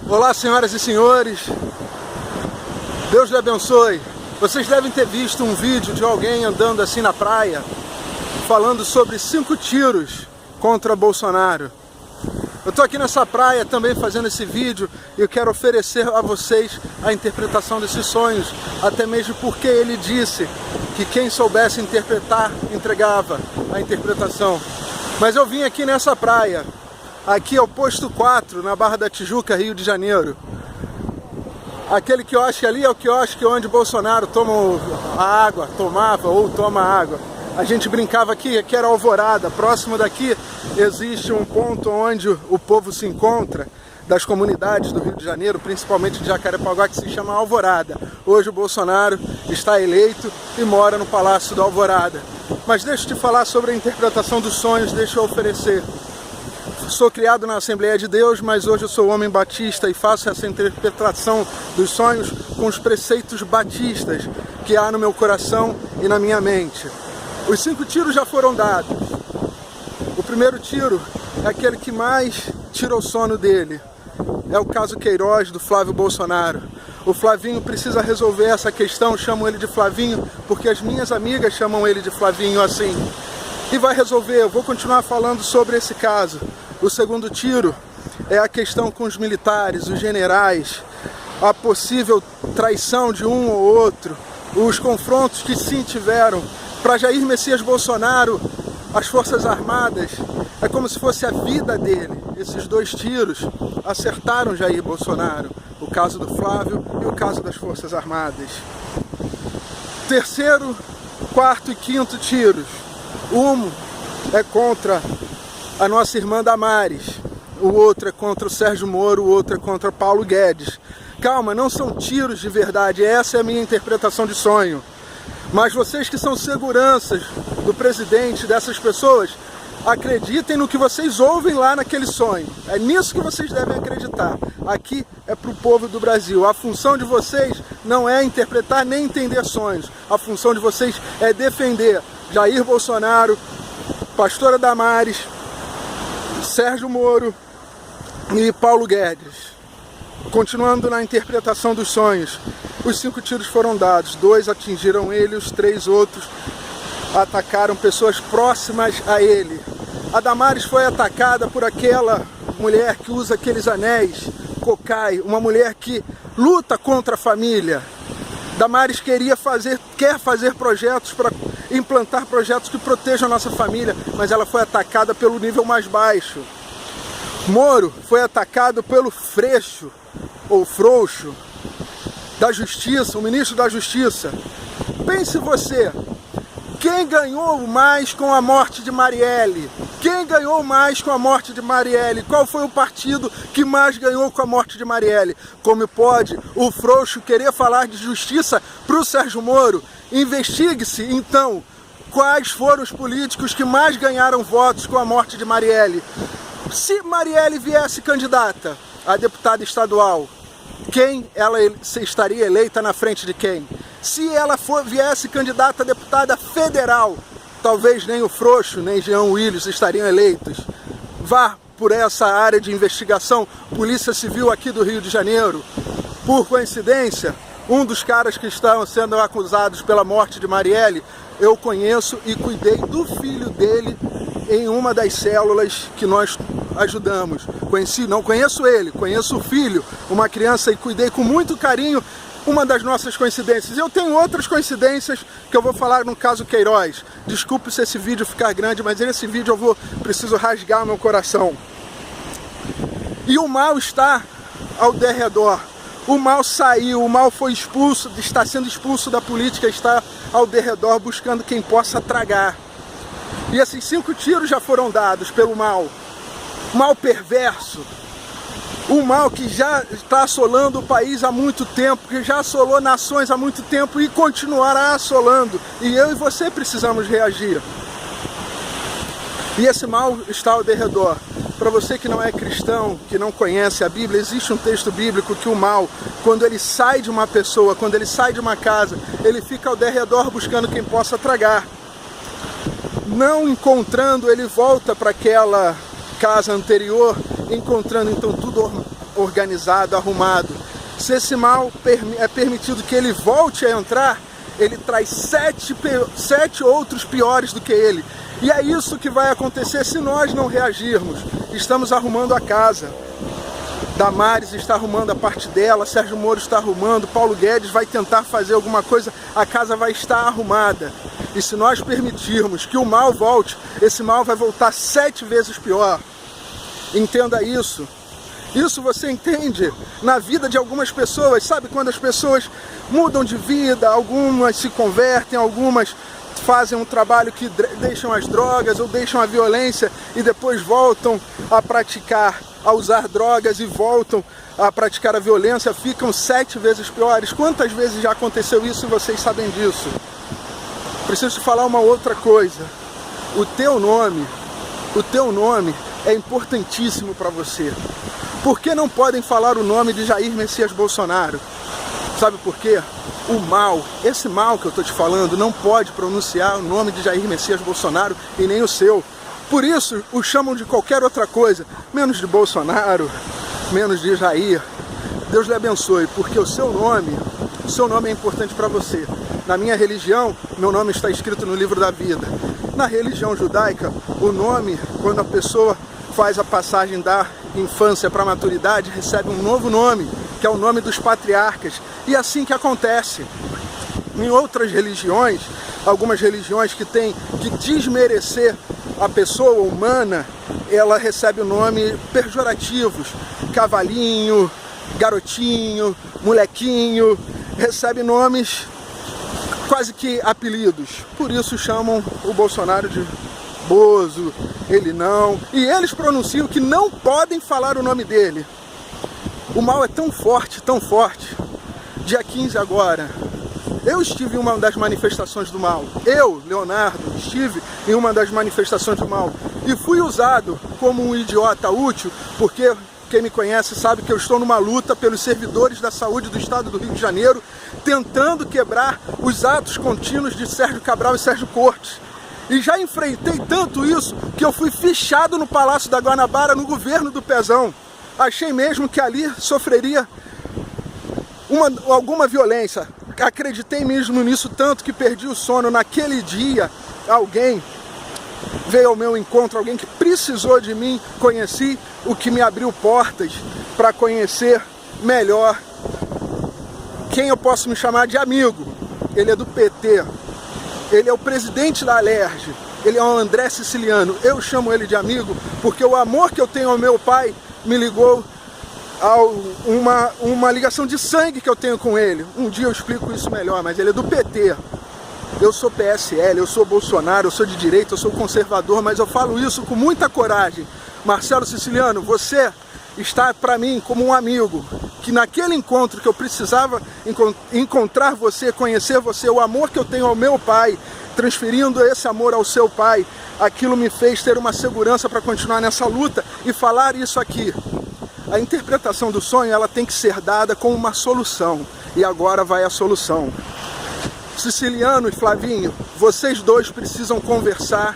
Olá, senhoras e senhores, Deus lhe abençoe. Vocês devem ter visto um vídeo de alguém andando assim na praia, falando sobre 5 tiros contra Bolsonaro. Eu estou aqui nessa praia também fazendo esse vídeo e eu quero oferecer a vocês a interpretação desses sonhos, até mesmo porque ele disse que quem soubesse interpretar, entregava a interpretação. Mas eu vim aqui nessa praia, aqui é o posto 4, na Barra da Tijuca, Rio de Janeiro. Aquele quiosque ali é o quiosque onde Bolsonaro toma a água, tomava ou toma água. A gente brincava aqui que era Alvorada. Próximo daqui existe um ponto onde o povo se encontra, das comunidades do Rio de Janeiro, principalmente de Jacarepaguá, que se chama Alvorada. Hoje o Bolsonaro está eleito e mora no Palácio da Alvorada. Mas deixa eu te falar sobre a interpretação dos sonhos, deixa eu oferecer. Sou criado na Assembleia de Deus, mas hoje eu sou homem batista e faço essa interpretação dos sonhos com os preceitos batistas que há no meu coração e na minha mente. Os 5 tiros já foram dados. O primeiro tiro é aquele que mais tira o sono dele. É o caso Queiroz, do Flávio Bolsonaro. O Flavinho precisa resolver essa questão, chamo ele de Flavinho, porque as minhas amigas chamam ele de Flavinho assim. E vai resolver, eu vou continuar falando sobre esse caso. O segundo tiro é a questão com os militares, os generais, a possível traição de um ou outro, os confrontos que sim tiveram. Para Jair Messias Bolsonaro, as Forças Armadas, é como se fosse a vida dele. Esses 2 tiros acertaram Jair Bolsonaro, o caso do Flávio e o caso das Forças Armadas. Terceiro, quarto e quinto tiros. Um é contra a nossa irmã Damares, o outro é contra o Sérgio Moro, o outro é contra Paulo Guedes. Calma, não são tiros de verdade, essa é a minha interpretação de sonho. Mas vocês que são seguranças do presidente, dessas pessoas, acreditem no que vocês ouvem lá naquele sonho. É nisso que vocês devem acreditar. Aqui é para o povo do Brasil. A função de vocês não é interpretar nem entender sonhos. A função de vocês é defender Jair Bolsonaro, pastora Damares, Sérgio Moro e Paulo Guedes. Continuando na interpretação dos sonhos, os 5 tiros foram dados, 2 atingiram ele, os 3 outros atacaram pessoas próximas a ele. A Damares foi atacada por aquela mulher que usa aqueles anéis, Cocai, uma mulher que luta contra a família. Damares quer fazer projetos para implantar projetos que protejam a nossa família, mas ela foi atacada pelo nível mais baixo. Moro foi atacado pelo Freixo, ou Frouxo, da Justiça, o ministro da Justiça. Pense você, quem ganhou mais com a morte de Marielle? Quem ganhou mais com a morte de Marielle? Qual foi o partido que mais ganhou com a morte de Marielle? Como pode o Frouxo querer falar de justiça para o Sérgio Moro? Investigue-se, então, quais foram os políticos que mais ganharam votos com a morte de Marielle. Se Marielle viesse candidata a deputada estadual, quem ela estaria eleita na frente de quem? Se ela viesse candidata a deputada federal, talvez nem o Frouxo, nem Jean Willis estariam eleitos. Vá por essa área de investigação, Polícia Civil aqui do Rio de Janeiro. Por coincidência, um dos caras que estão sendo acusados pela morte de Marielle, eu conheço e cuidei do filho dele em uma das células que nós ajudamos. Não conheço ele, conheço o filho, uma criança, e cuidei com muito carinho. Uma das nossas coincidências. Eu tenho outras coincidências que eu vou falar no caso Queiroz. Desculpe se esse vídeo ficar grande, mas nesse vídeo preciso rasgar meu coração. E o mal está ao derredor. O mal saiu, o mal foi expulso, está sendo expulso da política, está ao derredor buscando quem possa tragar. E esses 5 tiros já foram dados pelo mal. Mal perverso. O mal que já está assolando o país há muito tempo, que já assolou nações há muito tempo e continuará assolando. E eu e você precisamos reagir. E esse mal está ao derredor. Para você que não é cristão, que não conhece a Bíblia, existe um texto bíblico que o mal, quando ele sai de uma pessoa, quando ele sai de uma casa, ele fica ao derredor buscando quem possa tragar. Não encontrando, ele volta para aquela casa anterior encontrando então tudo organizado, arrumado. Se esse mal é permitido que ele volte a entrar, ele traz sete outros piores do que ele. E é isso que vai acontecer se nós não reagirmos. Estamos arrumando a casa. Damares está arrumando a parte dela, Sérgio Moro está arrumando, Paulo Guedes vai tentar fazer alguma coisa, a casa vai estar arrumada. E se nós permitirmos que o mal volte, esse mal vai voltar 7 vezes pior. Entenda isso. Isso você entende na vida de algumas pessoas, sabe? Quando as pessoas mudam de vida, algumas se convertem, algumas fazem um trabalho que deixam as drogas ou deixam a violência e depois voltam a usar drogas e voltam a praticar a violência, ficam 7 vezes piores. Quantas vezes já aconteceu isso e vocês sabem disso? Preciso te falar uma outra coisa. O teu nome é importantíssimo para você. Por que não podem falar o nome de Jair Messias Bolsonaro? Sabe por quê? O mal, esse mal que eu estou te falando, não pode pronunciar o nome de Jair Messias Bolsonaro e nem o seu. Por isso, o chamam de qualquer outra coisa, menos de Bolsonaro, menos de Jair. Deus lhe abençoe, porque o seu nome é importante para você. Na minha religião, meu nome está escrito no livro da vida. Na religião judaica, o nome, quando a pessoa faz a passagem da infância para a maturidade, recebe um novo nome, que é o nome dos patriarcas. E é assim que acontece. Em outras religiões, algumas religiões que têm que desmerecer a pessoa humana, ela recebe o nome pejorativos, cavalinho, garotinho, molequinho, recebe nomes quase que apelidos. Por isso chamam o Bolsonaro de Bozo, ele não. E eles pronunciam que não podem falar o nome dele. O mal é tão forte, tão forte. Dia 15 agora, eu estive em uma das manifestações do mal. Eu, Leonardo, estive em uma das manifestações do mal. E fui usado como um idiota útil, porque quem me conhece sabe que eu estou numa luta pelos servidores da saúde do estado do Rio de Janeiro, tentando quebrar os atos contínuos de Sérgio Cabral e Sérgio Cortes. E já enfrentei tanto isso que eu fui fichado no Palácio da Guanabara, no governo do Pezão. Achei mesmo que ali sofreria alguma violência. Acreditei mesmo nisso, tanto que perdi o sono. Naquele dia, alguém veio ao meu encontro, alguém que precisou de mim, conheci, o que me abriu portas para conhecer melhor quem eu posso me chamar de amigo. Ele é do PT, ele é o presidente da Alerj, ele é o André Siciliano. Eu chamo ele de amigo porque o amor que eu tenho ao meu pai me ligou a uma ligação de sangue que eu tenho com ele. Um dia eu explico isso melhor, mas ele é do PT. Eu sou PSL, eu sou Bolsonaro, eu sou de direita, eu sou conservador, mas eu falo isso com muita coragem. Marcelo Siciliano, você está para mim como um amigo, que naquele encontro que eu precisava encontrar você, conhecer você, o amor que eu tenho ao meu pai, transferindo esse amor ao seu pai, aquilo me fez ter uma segurança para continuar nessa luta e falar isso aqui. A interpretação do sonho, ela tem que ser dada com uma solução, e agora vai a solução. Siciliano e Flavinho, vocês dois precisam conversar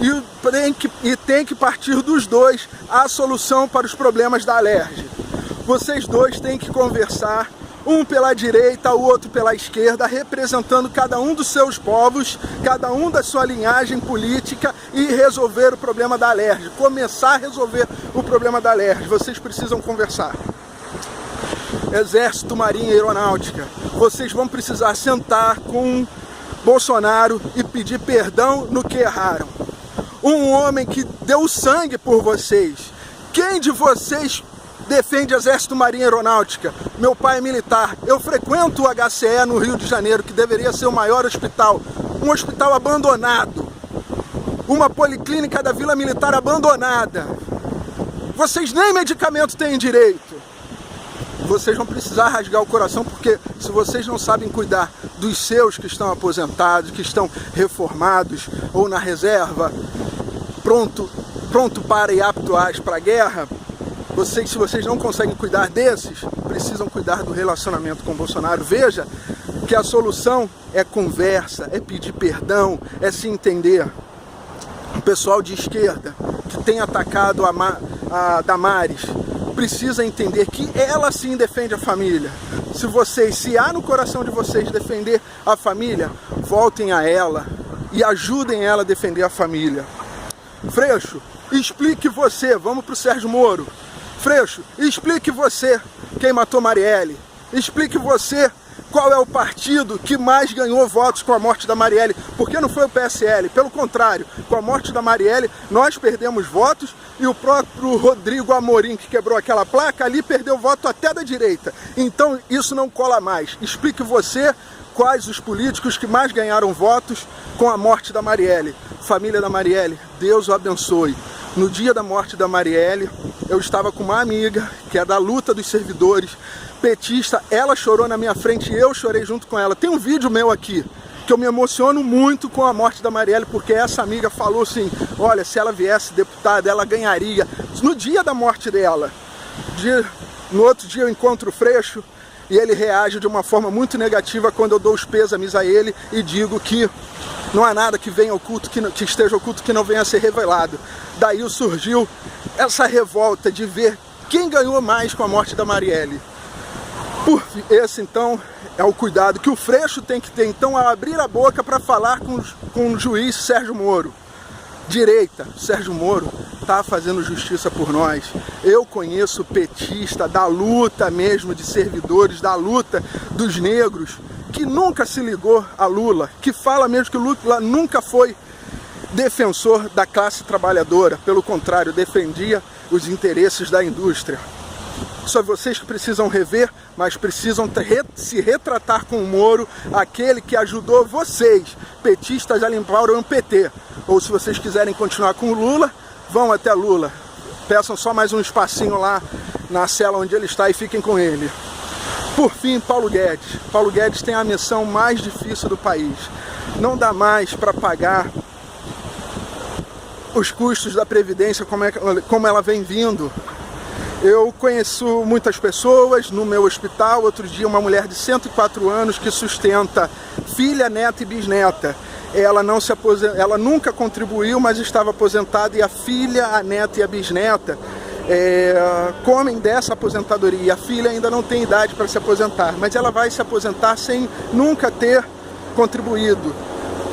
e tem que partir dos dois a solução para os problemas da Alerj. Vocês dois têm que conversar, um pela direita, o outro pela esquerda, representando cada um dos seus povos, cada um da sua linhagem política, e resolver o problema da Alerj, começar a resolver o problema da Alerj. Vocês precisam conversar. Exército, Marinha e Aeronáutica, vocês vão precisar sentar com Bolsonaro e pedir perdão no que erraram. Um homem que deu sangue por vocês. Quem de vocês defende Exército, Marinha e Aeronáutica? Meu pai é militar. Eu frequento o HCE no Rio de Janeiro, que deveria ser o maior hospital. Um hospital abandonado. Uma policlínica da Vila Militar abandonada. Vocês nem medicamento têm direito. Vocês vão precisar rasgar o coração, porque se vocês não sabem cuidar dos seus que estão aposentados, que estão reformados ou na reserva, pronto para e apto para a guerra, se vocês não conseguem cuidar desses, precisam cuidar do relacionamento com o Bolsonaro. Veja que a solução é conversa, é pedir perdão, é se entender. O pessoal de esquerda que tem atacado a Damares, precisa entender que ela sim defende a família. Se há no coração de vocês defender a família, voltem a ela e ajudem ela a defender a família. Freixo, explique você, vamos pro Sérgio Moro. Freixo, explique você quem matou Marielle. Explique você qual é o partido que mais ganhou votos com a morte da Marielle. Porque não foi o PSL, pelo contrário, com a morte da Marielle nós perdemos votos e o próprio Rodrigo Amorim, que quebrou aquela placa, ali perdeu voto até da direita. Então isso não cola mais. Explique você quais os políticos que mais ganharam votos com a morte da Marielle. Família da Marielle, Deus o abençoe. No dia da morte da Marielle, eu estava com uma amiga, que é da luta dos servidores, petista, ela chorou na minha frente e eu chorei junto com ela. Tem um vídeo meu aqui, que eu me emociono muito com a morte da Marielle, porque essa amiga falou assim, olha, se ela viesse deputada, ela ganharia. No dia da morte dela, no outro dia eu encontro o Freixo, e ele reage de uma forma muito negativa quando eu dou os pêsames a ele e digo que não há nada que venha oculto, que esteja oculto, que não venha a ser revelado. Daí surgiu essa revolta de ver quem ganhou mais com a morte da Marielle. Esse então é o cuidado que o Freixo tem que ter, então, ao abrir a boca para falar com o juiz Sérgio Moro. Direita, Sérgio Moro está fazendo justiça por nós. Eu conheço petista da luta mesmo de servidores, da luta dos negros, que nunca se ligou a Lula, que fala mesmo que o Lula nunca foi defensor da classe trabalhadora, pelo contrário, defendia os interesses da indústria. Só vocês que precisam rever, mas precisam se retratar com o Moro, aquele que ajudou vocês, petistas, a limpar o PT. Ou se vocês quiserem continuar com o Lula, vão até Lula. Peçam só mais um espacinho lá na cela onde ele está e fiquem com ele. Por fim, Paulo Guedes. Paulo Guedes tem a missão mais difícil do país. Não dá mais para pagar os custos da Previdência como ela vem vindo. Eu conheço muitas pessoas no meu hospital. Outro dia, uma mulher de 104 anos que sustenta filha, neta e bisneta. Ela nunca contribuiu, mas estava aposentada, e a filha, a neta e a bisneta comem dessa aposentadoria. E a filha ainda não tem idade para se aposentar, mas ela vai se aposentar sem nunca ter contribuído.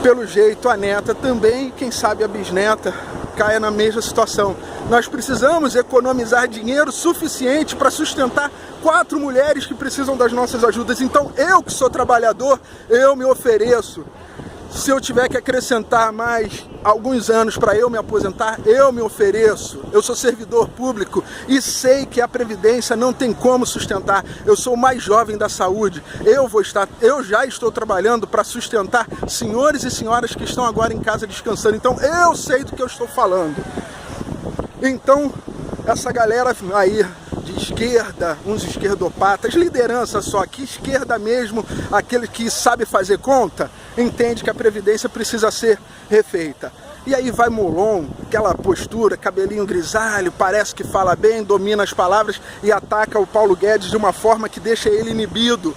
Pelo jeito, a neta também, quem sabe a bisneta, caia na mesma situação. Nós precisamos economizar dinheiro suficiente para sustentar 4 mulheres que precisam das nossas ajudas. Então, eu que sou trabalhador, eu me ofereço. Se eu tiver que acrescentar mais alguns anos para eu me aposentar, eu me ofereço. Eu sou servidor público e sei que a Previdência não tem como sustentar. Eu sou o mais jovem da saúde. Eu já estou trabalhando para sustentar senhores e senhoras que estão agora em casa descansando. Então eu sei do que eu estou falando. Então, essa galera aí de esquerda, uns esquerdopatas, liderança só, que esquerda mesmo, aquele que sabe fazer conta, entende que a Previdência precisa ser refeita. E aí vai Molon, aquela postura, cabelinho grisalho, parece que fala bem, domina as palavras e ataca o Paulo Guedes de uma forma que deixa ele inibido.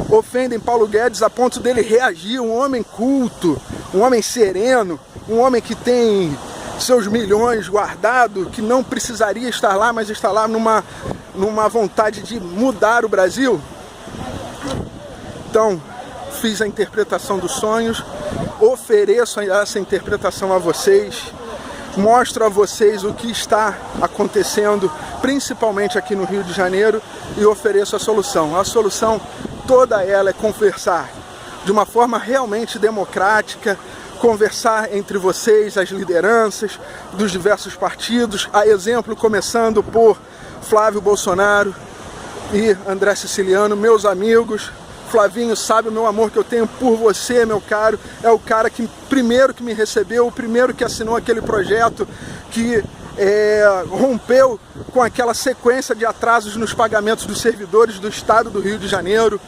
Ofendem Paulo Guedes a ponto dele reagir, um homem culto, um homem sereno, um homem que tem seus milhões guardados, que não precisaria estar lá, mas está lá numa vontade de mudar o Brasil. Então, fiz a interpretação dos sonhos, ofereço essa interpretação a vocês, mostro a vocês o que está acontecendo, principalmente aqui no Rio de Janeiro, e ofereço a solução. A solução, toda ela, é conversar de uma forma realmente democrática, conversar entre vocês, as lideranças dos diversos partidos, a exemplo começando por Flávio Bolsonaro e André Siciliano, meus amigos. Flavinho sabe o meu amor que eu tenho por você, meu caro. É o cara que primeiro que me recebeu, o primeiro que assinou aquele projeto que rompeu com aquela sequência de atrasos nos pagamentos dos servidores do estado do Rio de Janeiro.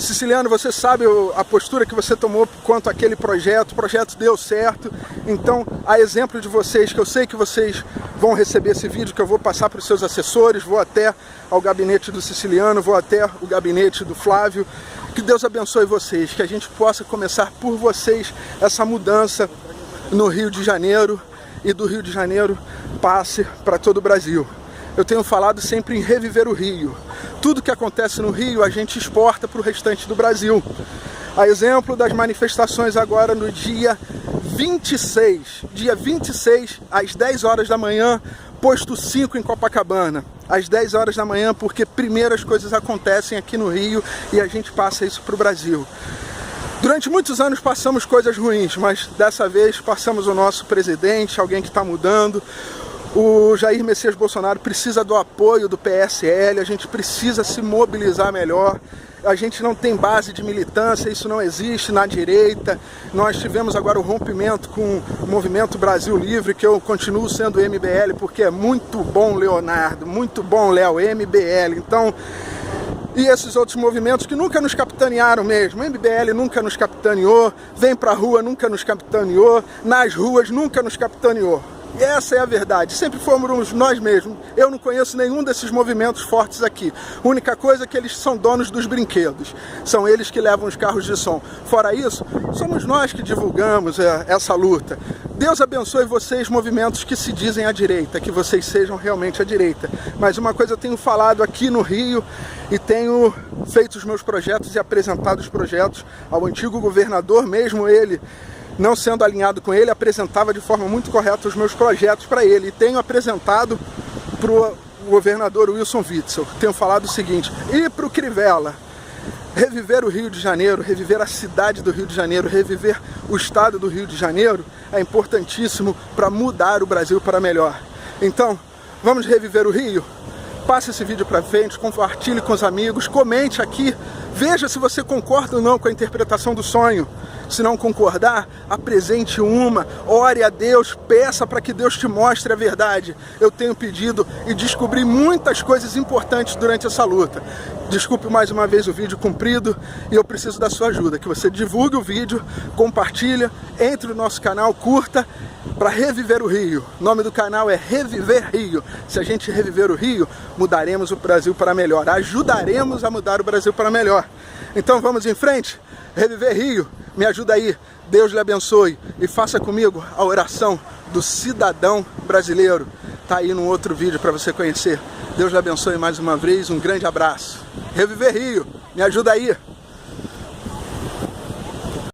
Siciliano, você sabe a postura que você tomou quanto àquele projeto. O projeto deu certo. Então, a exemplo de vocês, que eu sei que vocês vão receber esse vídeo, que eu vou passar para os seus assessores, vou até ao gabinete do Siciliano, vou até o gabinete do Flávio. Que Deus abençoe vocês, que a gente possa começar por vocês essa mudança no Rio de Janeiro, e do Rio de Janeiro passe para todo o Brasil. Eu tenho falado sempre em reviver o Rio. Tudo que acontece no Rio a gente exporta para o restante do Brasil. A exemplo das manifestações agora no dia 26, às 10 horas da manhã, posto 5 em Copacabana, às 10 horas da manhã, porque primeiro as coisas acontecem aqui no Rio e a gente passa isso para o Brasil. Durante muitos anos passamos coisas ruins, mas dessa vez passamos o nosso presidente, alguém que está mudando. O Jair Messias Bolsonaro precisa do apoio do PSL, a gente precisa se mobilizar melhor. A gente não tem base de militância, isso não existe na direita. Nós tivemos agora o rompimento com o Movimento Brasil Livre, que eu continuo sendo MBL, porque é muito bom, Leonardo, muito bom, Léo, MBL. Então, e esses outros movimentos que nunca nos capitanearam mesmo. O MBL nunca nos capitaneou, Vem Pra Rua nunca nos capitaneou, Nas Ruas nunca nos capitaneou. E essa é a verdade, sempre fomos nós mesmos. Eu não conheço nenhum desses movimentos fortes aqui. A única coisa é que eles são donos dos brinquedos. São eles que levam os carros de som. Fora isso, somos nós que divulgamos essa luta. Deus abençoe vocês, movimentos que se dizem à direita, que vocês sejam realmente à direita. Mas uma coisa eu tenho falado aqui no Rio e tenho feito os meus projetos e apresentado os projetos ao antigo governador, mesmo ele não sendo alinhado com ele, apresentava de forma muito correta os meus projetos para ele. E tenho apresentado para o governador Wilson Witzel. Tenho falado o seguinte, e para o Crivella, reviver o Rio de Janeiro, reviver a cidade do Rio de Janeiro, reviver o estado do Rio de Janeiro é importantíssimo para mudar o Brasil para melhor. Então, vamos reviver o Rio? Passe esse vídeo para frente, compartilhe com os amigos, comente aqui, veja se você concorda ou não com a interpretação do sonho. Se não concordar, apresente uma, ore a Deus, peça para que Deus te mostre a verdade. Eu tenho pedido e descobri muitas coisas importantes durante essa luta. Desculpe mais uma vez o vídeo comprido e eu preciso da sua ajuda, que você divulgue o vídeo, compartilha, entre no nosso canal, curta, para reviver o Rio. O nome do canal é Reviver Rio. Se a gente reviver o Rio, mudaremos o Brasil para melhor, ajudaremos a mudar o Brasil para melhor. Então vamos em frente, Reviver Rio, me ajuda aí, Deus lhe abençoe e faça comigo a oração do cidadão brasileiro. Tá aí num outro vídeo para você conhecer. Deus lhe abençoe mais uma vez, um grande abraço. Reviver Rio, me ajuda aí.